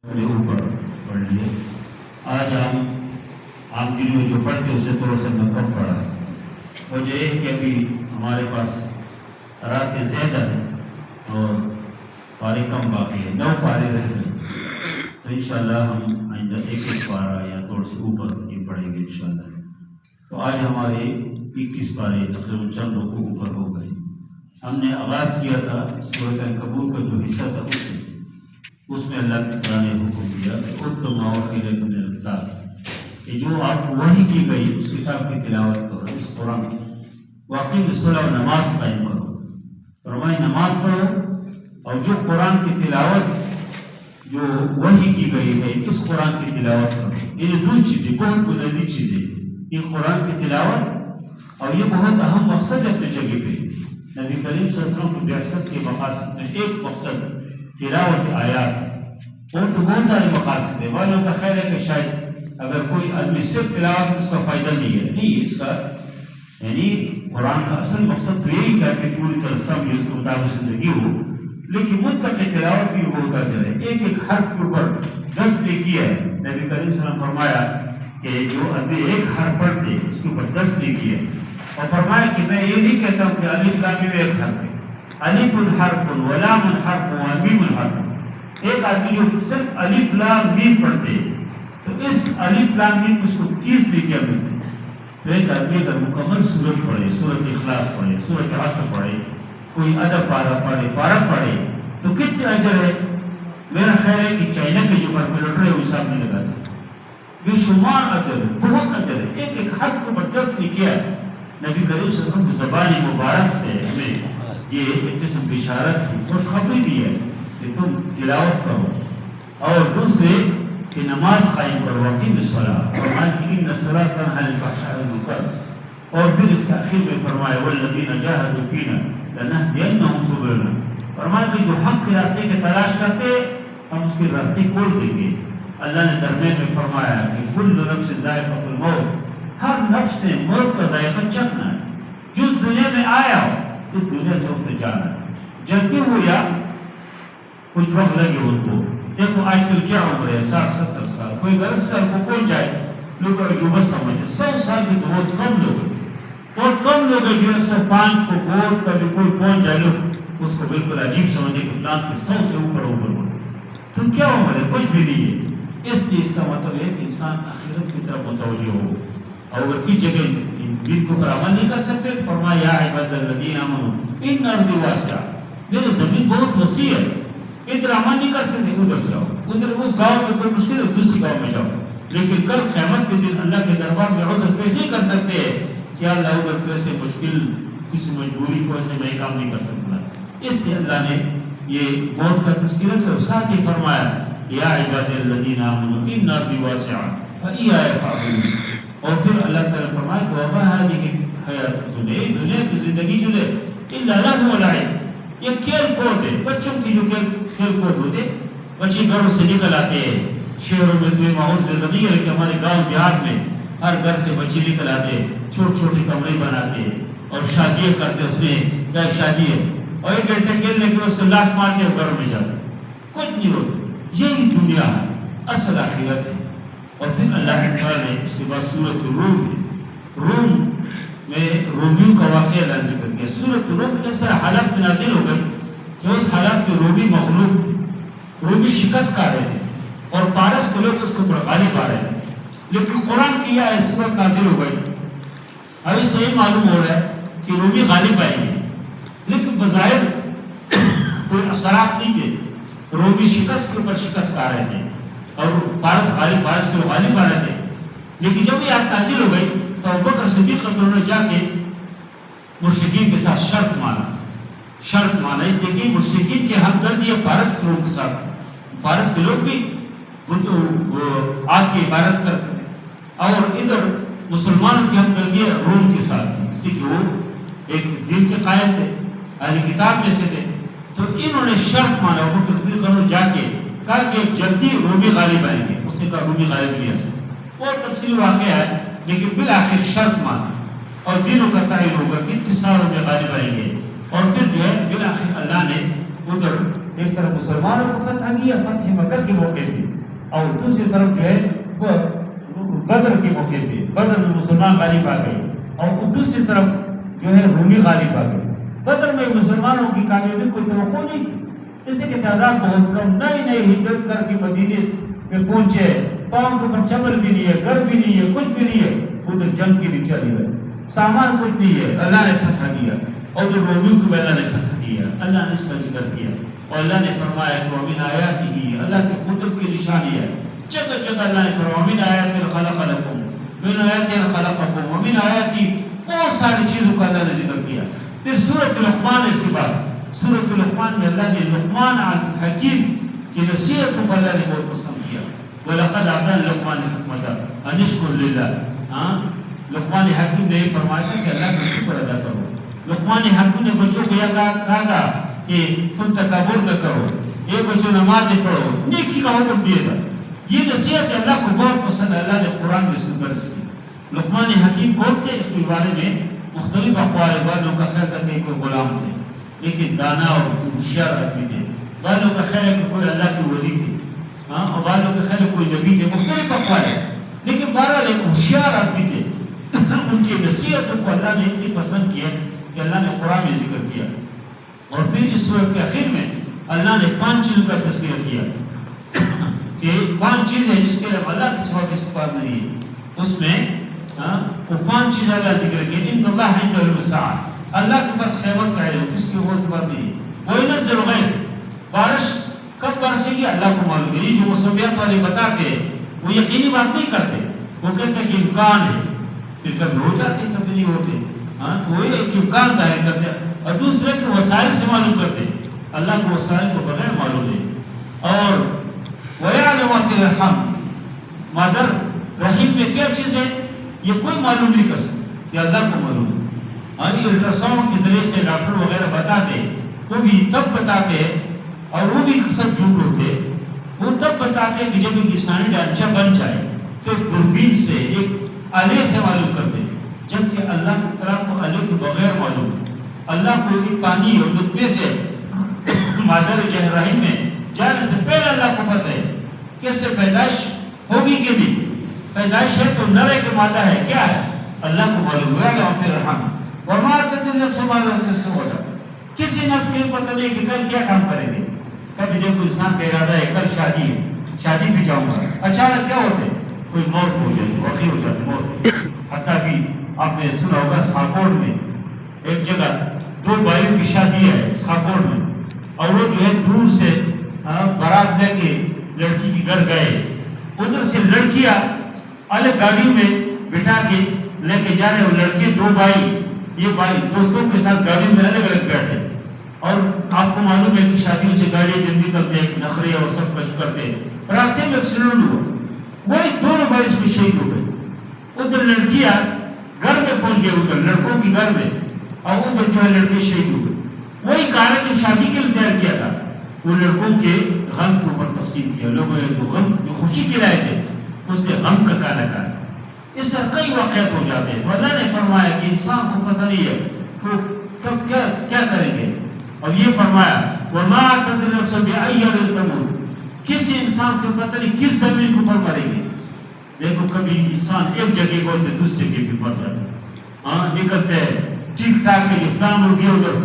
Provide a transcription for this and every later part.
اوپر پڑھ لیے. آج ہم عام دنوں میں جو پڑھتے اسے تھوڑا سا میں کم پڑھا. وجہ یہ کہ ابھی ہمارے پاس راتیں زیادہ ہیں اور پارے کم باقی ہے، 9 پارے رہتے ہیں. تو انشاءاللہ ہم آئندہ ایک پارہ یا تھوڑا سے اوپر یہ پڑھیں گے انشاءاللہ. تو آج ہمارے 21 پارے تقریباً چند لوگوں اوپر ہو گئے. ہم نے آغاز کیا تھا سورۃ العنکبوت کا جو حصہ تھا اس میں اللہ تعالیٰ نے حکم دیا کہ اُتْلُ مَا أُوحِیَ إِلَیْکَ مِنَ الْکِتَابِ، کہ جو آپ کو وحی کی گئی اس کتاب کی تلاوت کرو، اس قرآن کی. وَأَقِیمُوا الصَّلَاةَ، نماز قائم کرو. فرمائے نماز پڑھو اور جو قرآن کی تلاوت جو وحی کی گئی ہے اس قرآن کی تلاوت کرو. یہ 2 چیزیں بہت بنیادی چیزیں، یہ قرآن کی تلاوت اور یہ بہت اہم مقصد ہے اپنی جگہ پہ. نبی کریم صلی اللہ علیہ وسلم کی بعثت کے مقاصد میں ایک مقصد تلاوت آیات. اور تو بہت سارے مقاصد ہیں. والوں کا خیر ہے کہ شاید اگر کوئی آدمی صرف تلاوت اس کا فائدہ نہیں ہے، نہیں، اس کا یعنی قرآن کا اصل مقصد تو یہی کہ کہ پوری طرح سمجھ اس کے مطابق زندگی ہو. لیکن متقی تلاوت بھی بہت اجر ہے. ایک ایک حرف کے اوپر 10 نیکی ہے. نبی کریم صلی اللہ علیہ وسلم فرمایا کہ جو آدمی ایک حرف پڑھتے اس کے اوپر 10 نیکی ہے. اور فرمایا کہ میں یہ نہیں کہتا ہوں کہ الف لام میم ایک حرف ہے. الف حرف ولام حرف ومیم حرف. ایک آدمی جو صرف الف لام میم پڑھتے تو اس الف لام میم اس کو 30 نیکیاں ملتی. تو ایک آدمی اگر مکمل سورت پڑھے، سورت اخلاص پڑھے، سورت عصر پڑھے، کوئی ادب پارہ پڑھے، پارہ پڑھے تو کتنے اجر ہے. میرا خیال ہے کہ چائنا کے جو کیلکولیٹر ہے وہ حساب نہیں لگا سکتا. بے شمار اجر ہے، بہت اجر ہے. ایک ایک حرف کو 10 نیکیاں. نبی کریم صلی اللہ علیہ وسلم کی زبان مبارک سے ہمیں یہ ایک قسم کی اشارت کی، خوشخبری دی ہے کہ تم تلاوت کرو. اور دوسرے کہ نماز قائم کرو. وَأَقِیمِ الصَّلَاةَ، فرمایا کہ إِنَّ الصَّلَاةَ تَنْہَىٰ عَنِ الْفَحْشَاءِ وَالْمُنکَرِ. اور پھر اس کے آخر میں فرمایا وَالَّذِینَ جَاهَدُوا فِینَا لَنَهْدِیَنَّهُمْ سُبُلَنَا. فرمایا کہ جو حق کے راستے کی تلاش کرتے ہم اس کے راستے کھول دیں گے. اللہ نے درمیان میں فرمایا کہ كُلُّ نَفْسٍ ذَائِقَةُ الْمَوْتِ، ہر نفس نے موت کا ذائقہ چکھنا ہے. جس دنیا میں آیا ہو اس دنیا سے اس نے جانا ہے. جلدی ہو یا کچھ وقت لگے ان کو. دیکھو آج کل کیا عمر ہے، 60-70 سال. کوئی 10 سال کو پہنچ جائے لوگ عجوبت سمجھے. 100 سال کی تو بہت کم لوگ ہیں، بہت کم لوگ ہیں جو 105 کو بہت کبھی کوئی پہنچ جائے لوگ اس کو بالکل عجیب سمجھے کہ فلان کی 100 سے اوپر ہو. تو کیا عمر ہے؟ کچھ بھی نہیں ہے. اس لیے اس کا مطلب ہے کہ انسان آخرت کی طرف متوجہ ہو. اور اگر کی جگہ دین کو پر عمل نہیں کر سکتے تو فرمایا یا عباد الذین آمنوا ان ارضی واسعہ، میرے زمین بہت وسیع ہے، ادھر عمل نہیں کر سکتے ادھر جاؤ. ادھر اس گاؤں میں کوئی مشکل ہے دوسری گاؤں میں جاؤ. لیکن کل قیامت کے دن اللہ کے دربار میں عذر پیش نہیں کر سکتے کہ اللہ ادھر طرح سے مشکل کسی مجبوری کو ایسے میں کام نہیں کر سکتا. اس لیے اللہ نے یہ موت کا تذکرہ کر ساتھ ہی فرمایا یا عباد الذین آمنوا ان ارضی واسعہ فایایا فاعبدون. اور پھر اللہ تعالیٰ نے فرمایا کہ وما هذه الحیات الدنیا، دنیا کی زندگی جو ہے الا لہو و لعب، یہ کھیل کود ہے. بچوں کی جو کھیل کود ہوتے، بچے گھروں سے نکل آتے ہیں. شہروں میں تو یہ ماحول زیادہ نہیں ہے، لیکن ہمارے گاؤں دیہات میں ہر گھر سے بچے نکل آتے، چھوٹے چھوٹے کمرے بناتے اور شادیاں کرتے. اس میں کیا شادی ہے اور 1 گھنٹے کھیلنے کے اس کو لاکھ مار کے گھروں میں جاتے. کچھ نہیں ہوتا. یہی دنیا ہے، اصل آخرت ہے. اور پھر اللہ تعالیٰ نے اس کے بعد سورۃ روم میں رومیوں کا واقعہ اللہ ذکر کیا. سورۃ روم اس طرح حالات میں نازل ہو گئی کہ اس حالات میں رومی مغلوب تھے، رومی شکست کھا رہے تھے اور پارس کے لوگ اس کو غالب آ رہے تھے. لیکن قرآن کی یہ سورت نازل ہو گئی. اب اس سے یہ معلوم ہو رہا ہے کہ رومی غالب آئیں گے، لیکن بظاہر کوئی اثرات نہیں تھے. رومی شکست کے اوپر شکست کھا رہے تھے اور پارس کے لوگ غالب آ رہے تھے. لیکن جب یہ آیت نازل ہو گئی تو ابوبکر صدیق رضی اللہ عنہ نے جا کے مشرکین کے ساتھ شرط مانا. اس لیے کہ مشرکین کے ہمدردی ہے پارس کے لوگوں کے ساتھ. پارس کے لوگ بھی آگ کی عبادت کرتے تھے اور ادھر مسلمانوں کی ہمدردی ہے روم کے ساتھ، اس لیے کہ وہ ایک دین کے قائل تھے، اہل کتاب میں سے تھے. تو انہوں نے شرط مانا. ابوبکر صدیق رضی اللہ عنہ جا کے کہا کہ جلدی رومی غالب آئیں گے. اس نے کہا رومی غالب نہیں آ سکتے. اور تفصیلی واقعہ ہے، لیکن بالآخر شرط مانا اور دینوں کا تعین ہوگا کہ 3 سالوں میں غالب آئیں گے. اور پھر جو ہے بالآخر اللہ نے ادھر ایک طرف مسلمانوں کو فتح کیا فتح مکہ کے موقع پہ، اور دوسری طرف جو ہے وہ بدر کے موقع پہ بدر میں مسلمان غالب آ گئے، اور دوسری طرف جو ہے رومی غالب آ گئے۔ بدر میں مسلمانوں کی کامیابی کوئی توقع نہیں تھی، اس کی تعداد بہت کم، نئے ہجرت کر کے مدینے میں پہنچے، پاؤں کے اوپر چمل بھی نہیں ہے، گھر بھی نہیں ہے، کچھ بھی نہیں ہے، ادھر جنگ کے لیے چلی گئے، سامان کچھ نہیں ہے، اللہ نے فتح دیا، اور ادھر رومیوں کو اللہ نے فتح دیا، اللہ نے اس کا ذکر کیا، اور اللہ نے فرمایا کہ وَمِنْ آيَاتِهِ، اللہ کے قدرت کی نشانی ہے، جگہ جگہ اللہ نے فرمایا وَمِنْ آيَاتِهِ خَلَقَ لَكُمْ مِنْ آيَاتِهِ خَلَقَكُمْ وَمِنْ آيَاتِهِ، بہت ساری چیزوں کا اللہ نے ذکر کیا۔ پھر سورۃ لقمان، اس کے بعد سورۃ لقمان میں اللہ نے لقمان حکیم کی نصیحتوں کو اللہ نے بہت پسند کیا، وَلَقَدْ آتَانَا لُقْمَانَ الْحِكْمَةَ أَنِ اشْكُرْ لِلَّهِ۔ لقمان حکیم نے یہ فرمایا تھا کہ اللہ کا شکر ادا کرو۔ لقمان حکیم نے بچوں کو یہ کہا تھا کہ تم تکبر نہ کرو، یہ بچوں نمازیں پڑھو، نیکی کا حکم دیا تھا۔ یہ نصیحت اللہ کو بہت پسند ہے، اللہ نے قرآن میں اس کو درج کی۔ لقمان حکیم بولتے اس کے بارے میں مختلف اقوال، بعضوں کا خیال تھا کہ کوئی غلام تھے لیکن دانا اور ہوشیار آدمی تھے، بعضوں کا خیال ہے کہ کوئی اللہ کے ولی تھے، اور بعضوں کا خیال ہے کوئی نبی تھے، مختلف اقوال ہے، لیکن بہرحال ایک ہوشیار آدمی تھے۔ ان کی نصیحتوں کو اللہ نے اتنی پسند کیا کہ اللہ نے قرآن میں ذکر کیا، اور پھر اس سورت کے آخر میں اللہ نے 5 چیزوں کا تذکرہ کیا کہ 5 چیزیں جس کے لیے اللہ کے سوا کسی کے پاس نہیں ہے، اس میں وہ 5 چیزیں اللہ ذکر کی۔ ان اللہ عند الساعۃ، اللہ کے پاس قیامت کا علم، کس کی وہ بات نہیں ہے۔ وہ ينزل الغیث، بارش کب برسے گی اللہ کو معلوم ہے۔ یہ جو موسمیات والے بتاتے ہیں وہ یقینی بات نہیں کرتے، وہ کہتے ہیں کہ امکان ہے، پھر کبھی ہو جاتے کبھی نہیں ہوتے، تو وہ ایک امکان ظاہر کرتے ہیں، اور دوسرے کے وسائل سے معلوم کرتے ہیں، اللہ کو وسائل کو بغیر معلوم ہے۔ اور وَيَعْلَمُ مَا فِي الْأَرْحَامِ، مادر رحیم میں کیا چیز ہے یہ کوئی معلوم نہیں کر سکتا، یہ اللہ کو معلوم ہے۔ یہ الٹراساؤنڈ کے ذریعے سے ڈاکٹر وغیرہ بتاتے، وہ بھی تب بتاتے ہیں، اور وہ بھی سب جھوٹ ہوتے، وہ تب بتاتے کہ جب ایک انسانی ڈھانچہ بن جائے تو ایک دوربین سے ایک آلے سے معلوم کرتے، جبکہ اللہ کی طرف کو آلے کے بغیر معلوم ہے۔ اللہ کو ایک پانی اور نطفے سے مادر رحم میں جانے سے پہلے اللہ کو پتہ ہے کہ اس سے پیدائش ہوگی کہ نہیں، پیدائش ہے تو نرے کے مادہ ہے کیا ہے، اللہ کو معلوم ہے۔ وما تدري نفس ماذا تكسب غدا، کسی نفس کو پتہ نہیں کہ کل کیا کام کریں گے۔ کبھی دیکھو انسان کا ارادہ ہے کل شادی ہے، شادی پہ جاؤں گا، اچانک کیا ہوتے کوئی موت ہو جاتی، واقعی ہو جاتی موت۔ حتیٰ کہ آپ نے سنا ہوگا ساکوڑ میں ایک جگہ 2 بھائیوں کی شادی ہے ساکوڑ میں، اور وہ جو ہے دور سے بارات لے کے لڑکی کے گھر گئے، ادھر سے لڑکیاں الگ گاڑی میں بٹھا کے لے کے جا رہے، اور لڑکے 2 بھائی، یہ بھائی دوستوں کے ساتھ گاڑی میں الگ الگ بیٹھے، اور آپ کو معلوم ہے کہ شادیوں سے گاڑیاں جب نکلتے ہیں نخرے اور سب کچھ کرتے ہیں، راستے میں ایکسیڈنٹ ہوا، وہی دونوں بھائی اس میں شہید ہو گئے۔ ادھر لڑکیاں گھر میں پہنچ گئے، ادھر لڑکوں کے گھر میں، اور ادھر جو ہے لڑکے شہید ہو گئے۔ وہی کہا جو شادی کے لیے تیار کیا تھا وہ لڑکوں کے غم کے اوپر تقسیم کیا، لوگوں نے جو خوشی کھلائے تھے اس نے غم کا کھانا کھایا۔ اس طرح کئی واقعات ہو جاتے ہیں، تو اللہ نے فرمایا کہ انسان کو پتہ نہیں ہے کہ کب کیا کریں گے، اور یہ فرمایا وَمَا تَدْرِي نَفْسٌ بِأَيِّ أَرْضٍ تَمُوتُ، کسی انسان کو پتہ نہیں کس زمین کو پر مریں گے۔ دیکھو کبھی انسان ایک جگہ بولتے دوسری جگہ بھی پڑ جاتا، نکلتے ہیں ٹھیک ٹھاک ہے کہ فلان ہو گیا ادھر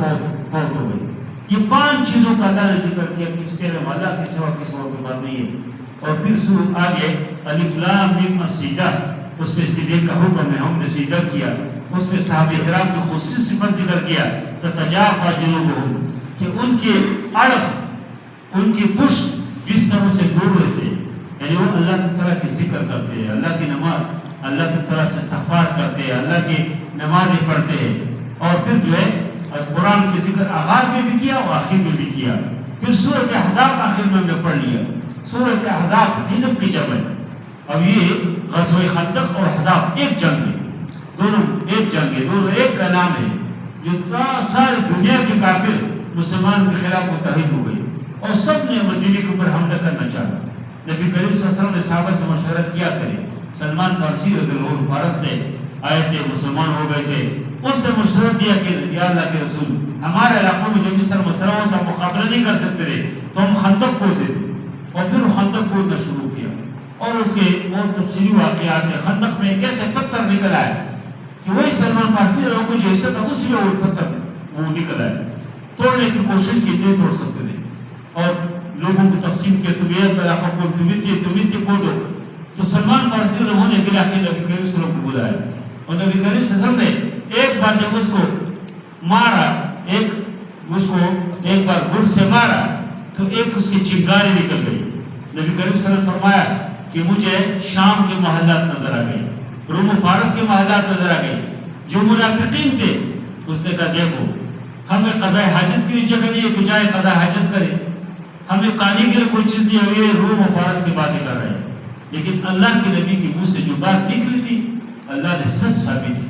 فوت ہو گئی۔ یہ 5 چیزوں کا اللہ نے ذکر کیا کہ اس کے علاوہ اللہ کے سوا کسی اور کی بات نہیں ہے۔ اور پھر سورہ آگے الف لام میم السجدہ، اس میں سجدے کا حکم ہے، ہم نے سجدہ کیا، اس میں صحابہ کرام کی خصوصی صفت ذکر کیا تتجافا جنوبہم، کہ ان کے اڑخ ان کی پشت بستروں سے دور رہتے ہیں، یعنی وہ اللہ تعالیٰ کی ذکر کرتے ہیں، اللہ کی نماز، اللہ تعالیٰ سے استغفار کرتے ہیں، اللہ کی نمازیں پڑھتے ہیں، اور پھر جو ہے قرآن کی ذکر آغاز میں بھی کیا اور آخر میں بھی کیا۔ پھر سورۃ احزاب آخر میں ہم نے پڑھ لیا، سورۃ احزاب حزب کی جمع ہے۔ اب یہ غزوہ خندق اور احزاب ایک جنگ ہے، دونوں ایک جنگ ہے، دونوں ایک کا نام ہے، جو ساری دنیا کے کافر مسلمان کے خلاف متحد ہو گئی، اور سب نے مدینے کے اوپر حملہ کرنا چاہا۔ نبی کریم صلی اللہ علیہ وسلم نے صحابہ سے مشورہ کیا کرے، سلمان فارسی رضی اللہ عنہ فارس سے آئے تھے، مسلمان ہو گئے تھے، اس نے مشورہ دیا کہ یا اللہ کے رسول ہمارے علاقوں میں جب اس طرح مسئلہ ہوتا مقابلہ نہیں کر سکتے تھے تو ہم خندق کھود دیتے، اور پھر خندق کھودنا شروع کیا، اور اس کے بہت تفصیلی واقعات ہیں خندق میں کیسے پتھر نکل آئے کہ وہی سلمان فارسی لوگوں کو جو حصہ تھا اسی میں وہ پتھر وہ نکل آئے، توڑنے کی کوشش کی نہیں توڑ سکتے تھے، اور لوگوں کو تقسیم کیا تم یہ علاقہ کو تم اتنے کھودو، تو سلمان فارسی لوگوں نے ملا کے نبی کریم صلی اللہ علیہ وسلم کو بلایا، اور نبی کریم صلی اللہ علیہ وسلم نے ایک بار جب اس کو مارا، ایک بار گھڑ سے مارا تو ایک اس کی چنگاری نکل گئی۔ نبی کریم صلی اللہ علیہ وسلم نے فرمایا کہ مجھے شام کے محلات نظر آ گئے، روم و فارس کے محلات نظر آ گئے، جو منافقین تھے اس نے کہا دیکھو ہمیں قضاء حاجت کے لیے جگہ نہیں ہے کہ جائے قضاء حاجت کرے، ہمیں کھانے کے لیے کوئی چیز نہیں ہوئی ہے، روم و فارس کی باتیں کر رہے ہیں، لیکن اللہ کے نبی کے منہ سے جو بات نکلی تھی اللہ نے سچ ثابت کی۔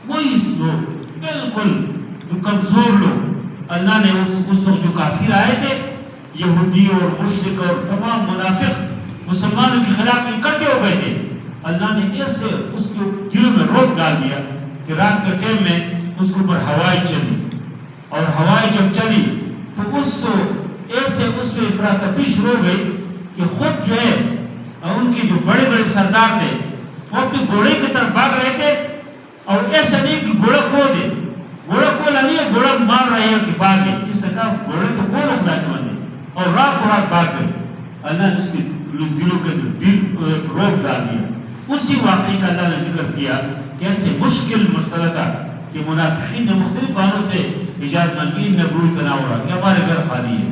وہی لوگ بالکل جو کمزور لوگ اللہ نے اس وقت جو کافر آئے تھے یہودی اور مشرک اور تمام منافق مسلمانوں کے خلاف اکٹھے ہو گئے تھے، اللہ نے ایسے اس کے دلوں میں رعب ڈال دیا کہ رات کے ٹائم میں اس کے اوپر ہوائیں چلی، اور ہوائیں جب چلی تو ایسے اس میں افراتفری شروع ہو گئی کہ خود جو ہے ان کی جو بڑے بڑے سردار تھے وہ اپنے گھوڑے کی طرف بھاگ رہے تھے، اور ایسا نہیں کہ گھوڑا کھو دے، گھوڑا کھولا نہیں ہے، گھوڑا مار رہے ہیں کہ بھاگے، اس نے کہا گھوڑے تو کون اپنا نے اور رات بھاگ گئے۔ اللہ نے اس کے دلوں کے روک ڈال دیا۔ اسی واقعے کا اللہ نے ذکر کیا کہ ایسے مشکل مسئلہ تھا کہ منافقین نے مختلف بہانوں سے اجازت مانگی، نبوی تناورا کہ ہمارے گھر خالی ہے۔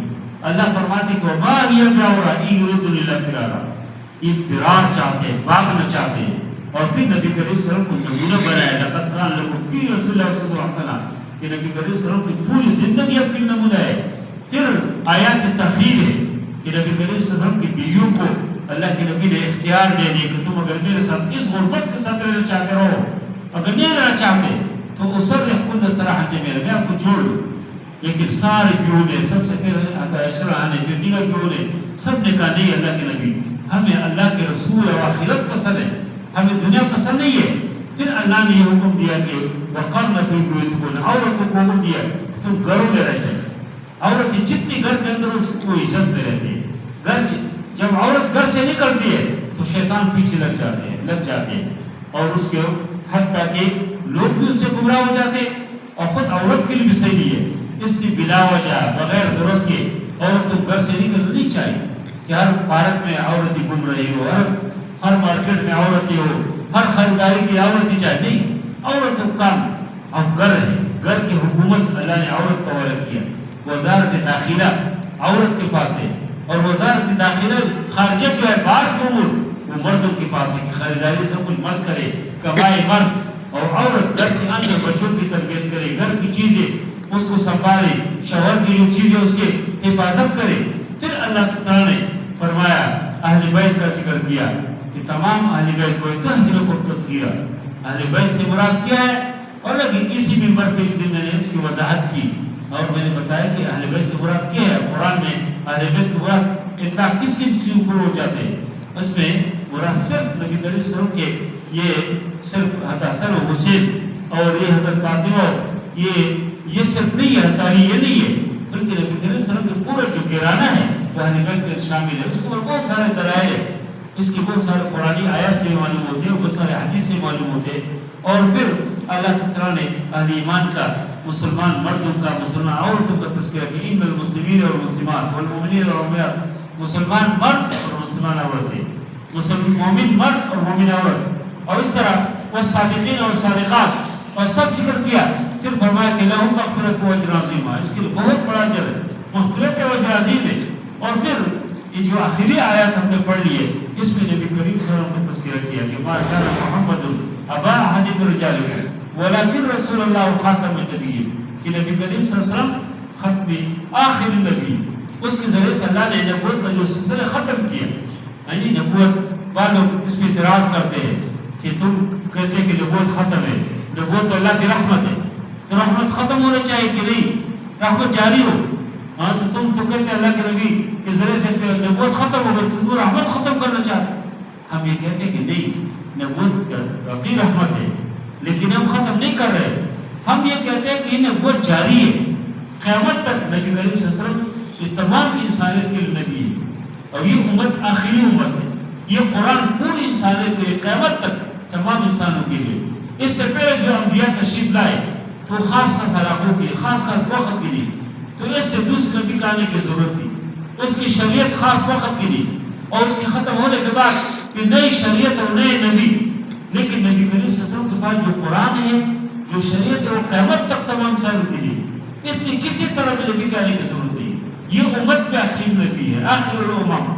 اللہ فرماتے کہ وما هي بعورا ان يريدون الا فرارا، یہ فرار چاہتے بھاگنا چاہتے، اور پھر نبی کریم صلی اللہ علیہ وسلم کو نمونہ بنایا، لقد كان لكم في رسول الله اسوة حسنة، کہ نبی کریم صلی اللہ علیہ وسلم کی پوری زندگی اپنی نمونہ ہے۔ پھر آیات تخیر ہے کہ نبی کریم صلی اللہ علیہ وسلم کی بیویوں کو اللہ کے نبی نے اختیار دے دی کہ تم اگر میرے ساتھ اس غربت کے ساتھ رہنا چاہتے رہو، اگر نہیں رہنا چاہتے تو اسرحکن سراحا جمیلا، میں آپ کو چھوڑ دوں۔ لیکن سارے بیووں نے سب سے پہلے عائشہ نے پھر دیگر بیووں نے سب نے کہا نہیں اللہ کے نبی ہمیں اللہ کے رسول اور آخرت پسند ہے، ہمیں دنیا پسند نہیں ہے۔ پھر اللہ نے یہ حکم دیا کہ وقرن فی بیوتکن، عورتوں کو حکم دیا کہ تم گھروں میں رہتے، عورت جتنی گھر کے اندر اس کو عزت میں رہتی ہے، گھر جب عورت گھر سے نکلتی ہے تو شیطان پیچھے لگ جاتے ہیں اور اس کے حتیٰ کہ لوگ بھی اس سے گمراہ ہو جاتے، اور خود عورت کے لیے بھی صحیح نہیں ہے، اس لیے بلا وجہ بغیر ضرورت کے عورت کو گھر سے نکلنا نہیں چاہیے کہ ہر پارک میں عورت ہی گھوم رہی ہو، ہر مارکیٹ میں عورت ہی ہو، ہر خریداری کی عورت ہی چاہیے، نہیں، عورت کا کام اب گھر ہے، گھر کی حکومت اللہ نے عورت کو حوالہ کیا، وزارت داخلہ عورت کے پاس ہے، اور وزارت داخلہ خارجہ جو ہے باہر کے امور وہ مردوں کے پاس ہے کہ خریداری سب کچھ مرد کرے، کمائے مرد، اور عورت گھر کے اندر بچوں کی تربیت کرے، گھر کی چیزیں اس کو سنبھالے، شوہر کی جو چیزیں اس کے حفاظت کرے۔ پھر اللہ تعالیٰ نے فرمایا اہل بیت کا ذکر کیا کہ تمام اہل بیت کو طہرکم تطہیرا، اہل بیت سے مراد کیا ہے، اور لیکن اسی ممبر پہ ایک دن میں نے اس کی وضاحت کی اور میں نے بتایا کہ اہل بیت سے مراد کیا ہے۔ قرآن میں اہل بیت کو مراد اطلاق کس کے اوپر ہو جاتے ہیں، اس میں مراد صرف نبی کریم صلی اللہ علیہ وسلم کے، یہ صرف حسن و حسین اور یہ حضرت فاطمہ، یہ صرف نہیں ہے، حضرت علی یہ نہیں ہے، بلکہ نبی کریم صلی اللہ علیہ وسلم کے پورا جو گھرانہ ہے وہ اہل بیت کے شامل ہے۔ اس کے اوپر بہت سارے دلائل ہیں، اس کی بہت سارے قرآنی آیات سے معلوم ہوتے ہیں، بہت سارے حدیث سے معلوم ہوتے ہیں، اور پھر اللہ تعالیٰ نے اہل ایمان کا، مسلمان مردوں کا، مسلمان عورتوں کا تذکرہ کیا، ان المسلمین والمسلمات والمؤمنین والمؤمنات، مسلمان مرد اور مسلمان عورتیں، مومن مرد اور مومن عورت، اور اس طرح والصادقین اور صادقات، اور سب ذکر کیا۔ پھر فرمایا کہ لہم مغفرۃ و اجر عظیم، اس کے لیے بہت بڑا اجر ہے، مغفرت و اجر عظیم ہے۔ اور پھر یہ جو آخری آیات ہم نے پڑھ لی ہے اس میں نبی کریم صلی اللہ علیہ وسلم نے تذکرہ کیا کہ ما کان محمد ابا احد من رجالکم ولکن رسول اللہ خاتم النبیین، کہ نبی کریم صلی اللہ علیہ وسلم ختم آخر نبی، اس کے ذریعے سے اللہ نے نبوت کا جو سلسلہ ختم کیا۔ یعنی نبوت بعض لوگ اس میں اعتراض کرتے ہیں کہ تم کہتے ہیں کہ نبوت ختم ہے، نبوت اللہ کی رحمت ہے، تو رحمت ختم ہونا چاہیے کہ نہیں، رحمت جاری ہو، ہاں تو تم تو کہتے ہیں اللہ کے نبی کے ذریعے سے نبوت ختم ہو گئی، تو رحمت ختم کرنا چاہتے۔ ہم یہ کہتے ہیں کہ نہیں، نبوت واقعی رحمت ہے لیکن ہم ختم نہیں کر رہے، ہم یہ کہتے ہیں کہ یہ نبوت جاری ہے قیامت تک، نبی کریم صلی اللہ علیہ وسلم یہ تمام انسانیت کے لیے نبی ہے، اور یہ امت آخری امت ہے، یہ قرآن پوری انسانیت کے لیے قیامت تک تمام انسانوں کے لیے۔ اس سے پہلے جو انبیاء تشریف لائے تو خاص خاص علاقوں کے خاص خاص وقت کے لیے، تو اس سے دوسرے نبی کا آنے کی ضرورت تھی، اس کی شریعت خاص وقت کے لیے، اور اس کے ختم ہونے کے بعد کہ نئی شریعت اور نئے نبی۔ لیکن نبی کریم صلی اللہ علیہ وسلم کے پاس جو قرآن ہے، جو شریعت ہے، وہ قیامت تک تمام انسانوں کے لیے، اس لیے کسی طرح بھی نبی کے آنے کی ضرورت نہیں۔ یہ امت پہ آخری نبی ہے، آخر الامم،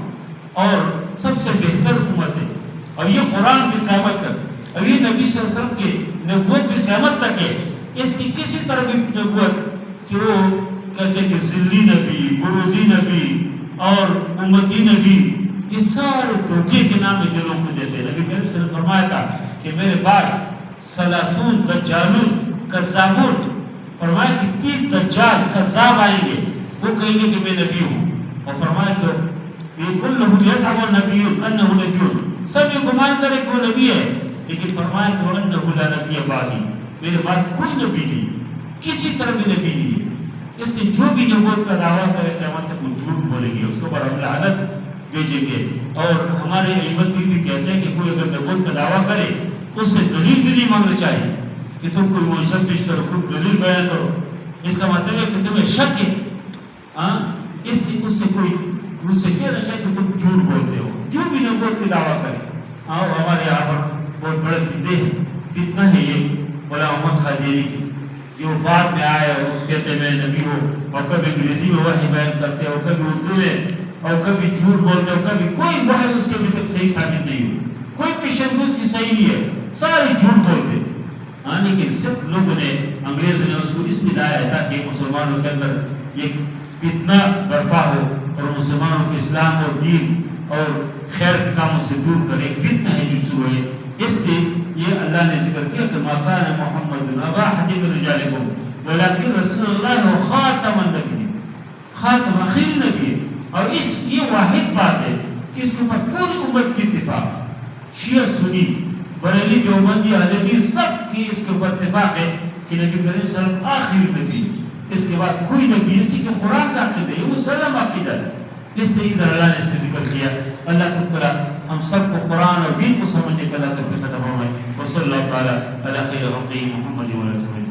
اور سب سے بہتر امت ہے، اور یہ قرآن بھی قیامت تک، اور یہ نبی صلی اللہ علیہ وسلم کی نبوت بھی قیامت تک ہے۔ اس کی کسی طرح بھی نبوت کہ وہ کہتے ہیں کہ ذلی نبی، بروزی نبی اور امتی نبی، یہ سارے دھوکے کے نام جو لوگ کو دیتے ہیں۔ نبی کریم صلی اللہ علیہ وسلم نے فرمایا تھا کہ میرے بعد سلاسون دجالون کذابون، فرمایا کہ 30 دجال کذاب آئیں گے، وہ کہیں گے کہ میں نبی ہوں، اور فرمایا کہ کلہم یزعم نبیون انہ نبیون، سب یہ گمان کرے کہ وہ نبی ہے، لیکن فرمایا کہ وانہ لا نبی بعدی، میرے بعد کوئی نبی نہیں، کسی طرح بھی نبی نہیں ہے۔ اس سے جو بھی نبوت کا دعویٰ کرے قیامت تک وہ جھوٹ بولیں گے، اس کو پر ہم لعنت بھیجیں گے۔ اور ہمارے ائمت بھی کہتے ہیں کہ کوئی اگر نبوت کا دعویٰ کرے تو اس سے دلیل بھی نہیں مانگنا چاہیے کہ تم کوئی معجزہ پیش کرو، کوئی دلیل بیان کرو، اس کا مطلب ہے کہ تمہیں شک ہے، اس لیے اس سے کہنا چاہیے کہ تم جھوٹ بولتے ہو، جو بھی نبوت کا دعویٰ کرے۔ اور ہمارے یہاں پر بہت بڑے فتنہ ہے یہ مولا محمد قادری کی، جو بعد میں آئے اور اس کہتے میں نبی ہوں، اور کبھی انگریزی میں وحی بیان کرتے اور کبھی اردو میں، اور کبھی جھوٹ بولتے اور کبھی کوئی وحی اس کے ابھی تک صحیح ثابت نہیں ہوئی، کوئی پیشن گوئی اس کی صحیح نہیں ہے، سارے جھوٹ بولتے۔ لیکن سب لوگوں نے، انگریزوں نے اس کو اس لیے لایا تاکہ مسلمانوں کے اندر ایک فتنہ برپا ہو اور مسلمانوں کو اسلام اور دین اور خیر کے کاموں سے دور کرے، ایک فتنہ ہے جو شروع ہے۔ اس لیے یہ اللہ نے ذکر کیا کہ ما کان محمد ابا احد من رجالکم ولکن رسول اللہ و خاتم النبی، خاتم آخری نبی ہے۔ اور یہ واحد بات ہے کہ اس کے اوپر پوری امت کی اتفاق، شیعہ سنی بریلی دیوبندی اہل حدیث سب کی اس کے اوپر اتفاق ہے کہ نبی کریم صلی اللہ علیہ وسلم آخری نبی، اس کے بعد کوئی نبی، اسی کے قرآن کا عقیدہ ہے، وہ سلم عقیدہ ہے۔ اس لیے ادھر اللہ نے اس کا ذکر کیا۔ اللہ تعالیٰ ہم سب کو قرآن اور دین کو سمجھنے کا اللہ توفیق عطا فرمائے۔ وصلی اللہ تعالیٰ علی خیر خلقہ محمد و علیہ وسلم۔